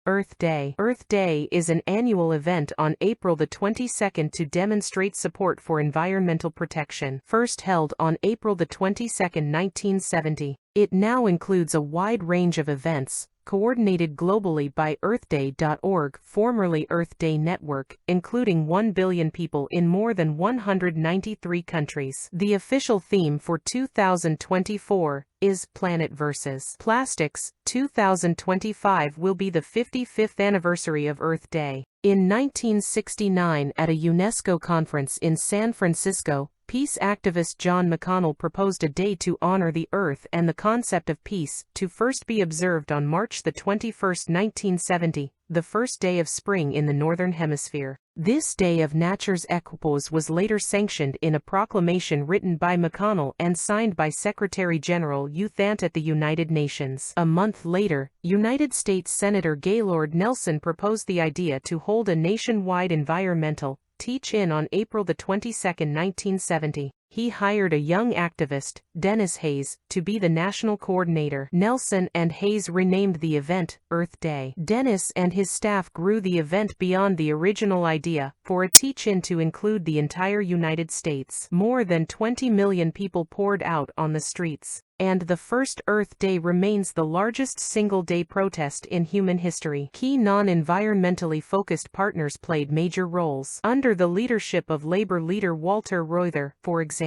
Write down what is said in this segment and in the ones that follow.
Earth Day. Earth Day is an annual event on April the 22nd to demonstrate support for environmental protection. First held on April the 22nd, 1970. It now includes a wide range of events, coordinated globally by earthday.org, formerly Earth Day Network, including 1 billion people in more than 193 countries. The official theme for 2024 is Planet vs. Plastics. 2025 will be the 55th anniversary of Earth Day. In 1969, at a UNESCO conference in San Francisco, peace activist John McConnell proposed a day to honor the Earth and the concept of peace, to first be observed on March 21, 1970, the first day of spring in the Northern Hemisphere. This Day of Nature's Equipoise was later sanctioned in a proclamation written by McConnell and signed by Secretary-General U Thant at the United Nations. A month later, United States Senator Gaylord Nelson proposed the idea to hold a nationwide environmental teach-in on April 22, 1970. He hired a young activist, Dennis Hayes, to be the national coordinator. Nelson and Hayes renamed the event Earth Day. Dennis and his staff grew the event beyond the original idea, for a teach-in to include the entire United States. More than 20 million people poured out on the streets, and the first Earth Day remains the largest single-day protest in human history. Key non-environmentally focused partners played major roles. Under the leadership of labor leader Walter Reuther, for example,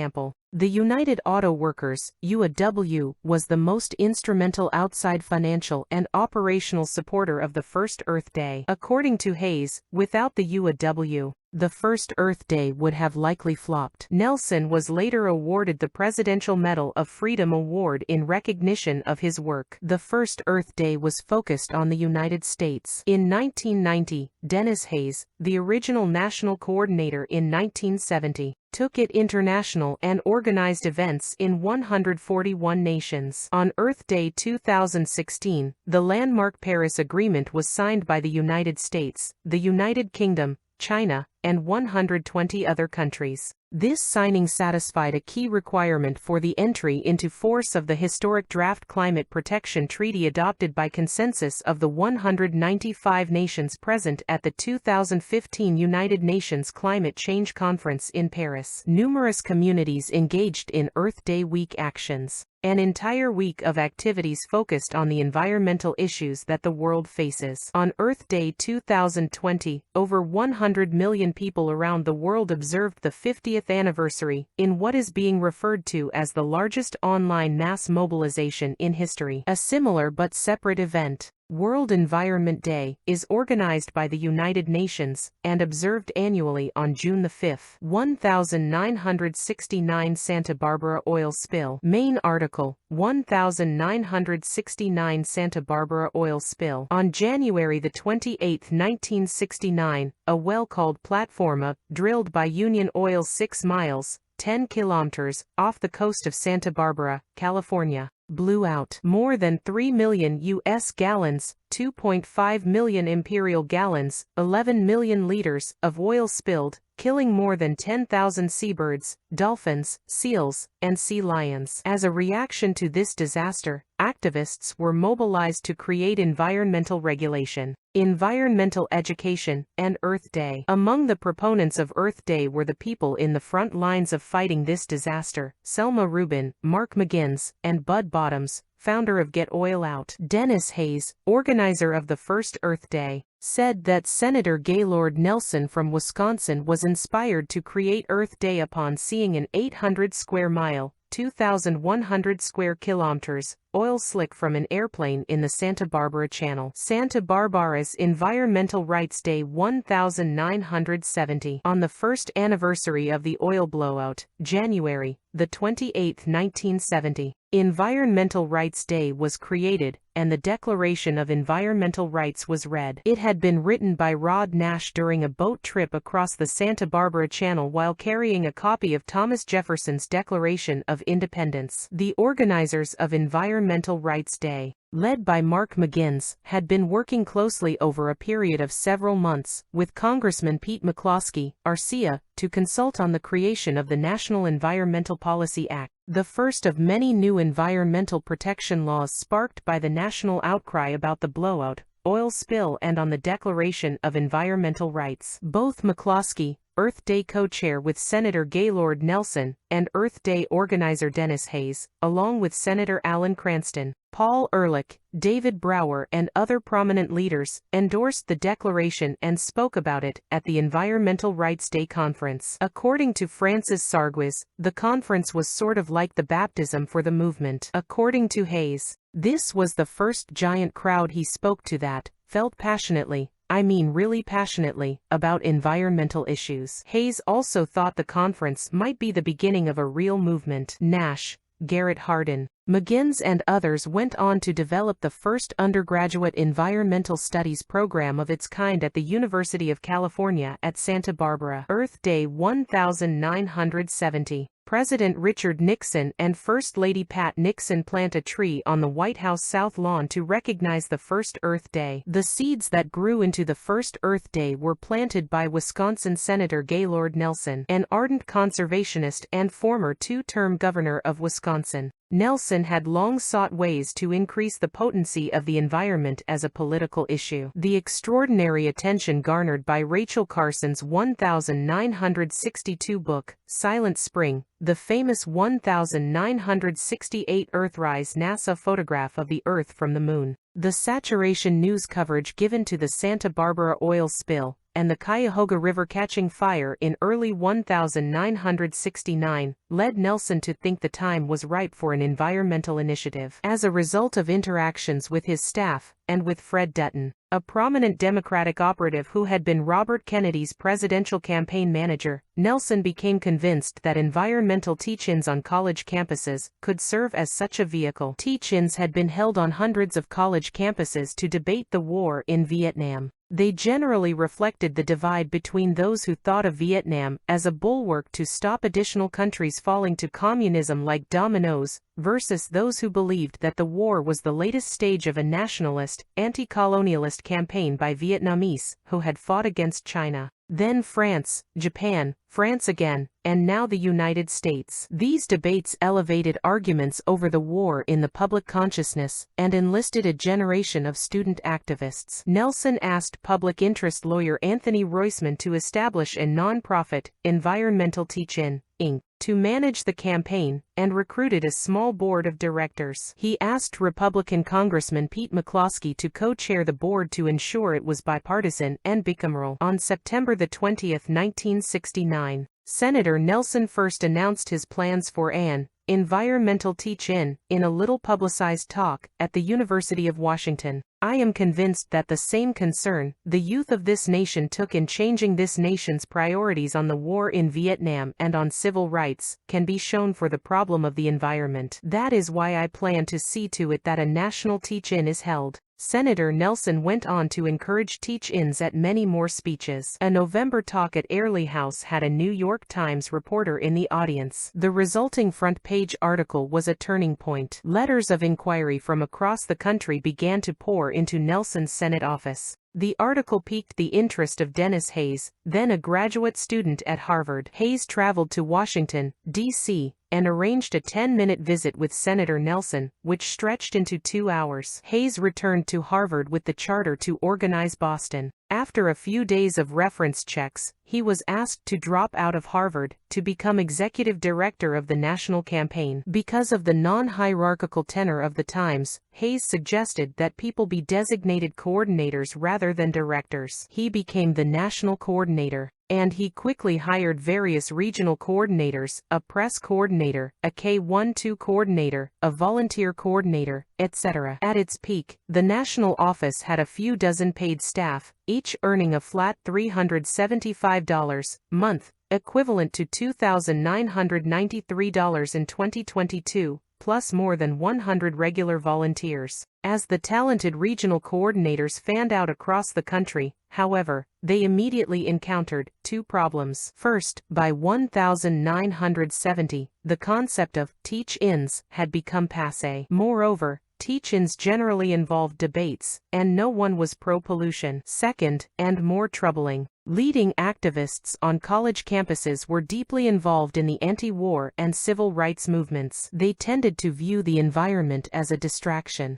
the United Auto Workers, UAW, was the most instrumental outside financial and operational supporter of the first Earth Day. According to Hayes, without the UAW, the first Earth Day would have likely flopped. Nelson was later awarded the Presidential Medal of Freedom Award in recognition of his work. The first Earth Day was focused on the United States. In 1990, Dennis Hayes, the original national coordinator in 1970, took it international and organized events in 141 nations. On Earth Day 2016, the landmark Paris Agreement was signed by the United States, the United Kingdom, China, and 120 other countries. This signing satisfied a key requirement for the entry into force of the historic Draft Climate Protection Treaty adopted by consensus of the 195 nations present at the 2015 United Nations Climate Change Conference in Paris. Numerous communities engaged in Earth Day week actions, an entire week of activities focused on the environmental issues that the world faces. On Earth Day 2020, over 100 million people around the world observed the 50th anniversary, in what is being referred to as the largest online mass mobilization in history. A similar but separate event, World Environment Day, is organized by the United Nations and observed annually on June 5. 1969 Santa Barbara oil spill. Main article, 1969 Santa Barbara oil spill. On January 28, 1969, a well called Platforma, drilled by Union Oil 6 miles, 10 kilometers, off the coast of Santa Barbara, California, blew out. More than 3 million U.S. gallons, 2.5 million imperial gallons, 11 million liters, of oil spilled, killing more than 10,000 seabirds, dolphins, seals, and sea lions. As a reaction to this disaster, activists were mobilized to create environmental regulation, environmental education, and Earth Day. Among the proponents of Earth Day were the people in the front lines of fighting this disaster: Selma Rubin, Mark McGinnis, and Bud Bottoms, founder of Get Oil Out. Dennis Hayes, organizer of the first Earth Day, said that Senator Gaylord Nelson from Wisconsin was inspired to create Earth Day upon seeing an 800 square mile, 2,100 square kilometers, oil slick from an airplane in the Santa Barbara Channel. Santa Barbara's Environmental Rights Day 1970. On the first anniversary of the oil blowout, January 28, 1970, Environmental Rights Day was created, and the Declaration of Environmental Rights was read. It had been written by Rod Nash during a boat trip across the Santa Barbara Channel while carrying a copy of Thomas Jefferson's Declaration of Independence. The organizers of Environmental Rights Day, led by Mark McGinnis, had been working closely over a period of several months with Congressman Pete McCloskey, RCA, to consult on the creation of the National Environmental Policy Act, the first of many new environmental protection laws sparked by the national outcry about the blowout. oil spill and on the Declaration of Environmental Rights. Both McCloskey, Earth Day co-chair with Senator Gaylord Nelson, and Earth Day organizer Dennis Hayes, along with Senator Alan Cranston, Paul Ehrlich, David Brower and other prominent leaders, endorsed the declaration and spoke about it at the Environmental Rights Day conference. According to Francis Sarguis, the conference was sort of like the baptism for the movement. According to Hayes, this was the first giant crowd he spoke to that felt passionately, I mean really passionately, about environmental issues. Hayes also thought the conference might be the beginning of a real movement. Nash, Garrett Hardin, McGinnis and others went on to develop the first undergraduate environmental studies program of its kind at the University of California at Santa Barbara. Earth Day 1970. President Richard Nixon and First Lady Pat Nixon plant a tree on the White House South Lawn to recognize the first Earth Day. The seeds that grew into the first Earth Day were planted by Wisconsin Senator Gaylord Nelson, an ardent conservationist and former two-term governor of Wisconsin. Nelson had long sought ways to increase the potency of the environment as a political issue. The extraordinary attention garnered by Rachel Carson's 1962 book, Silent Spring, the famous 1968 Earthrise NASA photograph of the Earth from the Moon, the saturation news coverage given to the Santa Barbara oil spill, and the Cuyahoga River catching fire in early 1969, led Nelson to think the time was ripe for an environmental initiative. As a result of interactions with his staff, and with Fred Dutton, a prominent Democratic operative who had been Robert Kennedy's presidential campaign manager, Nelson became convinced that environmental teach-ins on college campuses could serve as such a vehicle. Teach-ins had been held on hundreds of college campuses to debate the war in Vietnam. They generally reflected the divide between those who thought of Vietnam as a bulwark to stop additional countries falling to communism like dominoes, versus those who believed that the war was the latest stage of a nationalist, anti-colonialist campaign by Vietnamese who had fought against China. Then France, Japan, France again, and now the United States. These debates elevated arguments over the war in the public consciousness, and enlisted a generation of student activists. Nelson asked public interest lawyer Anthony Roisman to establish a non-profit, Environmental Teach-In, Inc., to manage the campaign, and recruited a small board of directors. He asked Republican Congressman Pete McCloskey to co-chair the board to ensure it was bipartisan and bicameral. On September 20, 1969, Senator Nelson first announced his plans for an environmental teach-in in a little-publicized talk at the University of Washington. I am convinced that the same concern the youth of this nation took in changing this nation's priorities on the war in Vietnam and on civil rights can be shown for the problem of the environment. That is why I plan to see to it that a national teach-in is held. Senator Nelson went on to encourage teach-ins at many more speeches. A November talk at Airlie House had a New York Times reporter in the audience. The resulting front-page article was a turning point. Letters of inquiry from across the country began to pour into Nelson's Senate office. The article piqued the interest of Dennis Hayes, then a graduate student at Harvard. Hayes traveled to Washington, D.C., and arranged a 10-minute visit with Senator Nelson, which stretched into 2 hours. Hayes returned to Harvard with the charter to organize Boston. After a few days of reference checks, he was asked to drop out of Harvard to become executive director of the national campaign. Because of the non-hierarchical tenor of the times, Hayes suggested that people be designated coordinators rather than directors. He became the national coordinator, and he quickly hired various regional coordinators, a press coordinator, a K-12 coordinator, a volunteer coordinator, etc. At its peak, the national office had a few dozen paid staff, each earning a flat $375 a month, equivalent to $2,993 in 2022, plus more than 100 regular volunteers. As the talented regional coordinators fanned out across the country, however, they immediately encountered two problems. First, by 1970, the concept of teach-ins had become passé. Moreover, teach-ins generally involved debates, and no one was pro-pollution. Second, and more troubling, leading activists on college campuses were deeply involved in the anti-war and civil rights movements. They tended to view the environment as a distraction.